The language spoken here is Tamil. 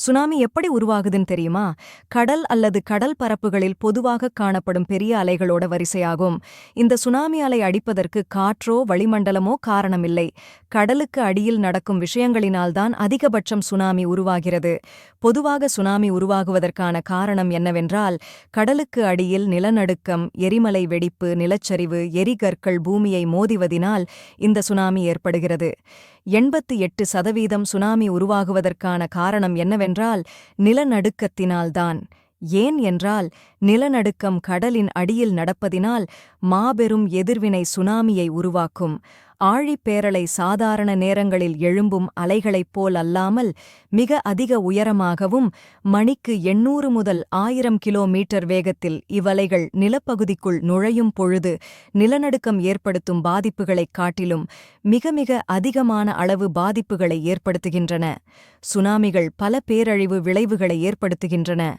சுனாமி எப்படி உருவாகுதுன்னு தெரியுமா? கடல் அல்லது கடல் பரப்புகளில் பொதுவாக காணப்படும் பெரிய அலைகளோட வரிசையாகும். இந்த சுனாமி அலை அடிப்பதற்கு காற்றோ வளிமண்டலமோ காரணமில்லை. கடலுக்கு அடியில் நடக்கும் விஷயங்களினால்தான் அதிகபட்சம் சுனாமி உருவாகிறது. பொதுவாக சுனாமி உருவாகுவதற்கான காரணம் என்னவென்றால், கடலுக்கு அடியில் நிலநடுக்கம், எரிமலை வெடிப்பு, நிலச்சரிவு, எரிகற்கள் பூமியை மோதுவதினால் இந்த சுனாமி ஏற்படுகிறது. 88% சுனாமி உருவாகுவதற்கான காரணம் என்னவென்றால் நிலநடுக்கத்தினால்தான். ஏன் என்றால், நிலநடுக்கம் கடலின் அடியில் நடப்பதினால் மாபெரும் எதிர்வினை சுனாமியை உருவாக்கும். ஆழிப்பேரலை சாதாரண நேரங்களில் எழும்பும் அலைகளைப் போல் அல்லாமல் மிக அதிக உயரமாகவும் மணிக்கு 800 முதல் 1000 கிலோமீட்டர் வேகத்தில் இவ்வலைகள் நிலப்பகுதிக்குள் நுழையும் பொழுது நிலநடுக்கம் ஏற்படுத்தும் பாதிப்புகளைக் காட்டிலும் மிக மிக அதிகமான அளவு பாதிப்புகளை ஏற்படுத்துகின்றன. சுனாமிகள் பல பேரழிவு விளைவுகளை ஏற்படுத்துகின்றன.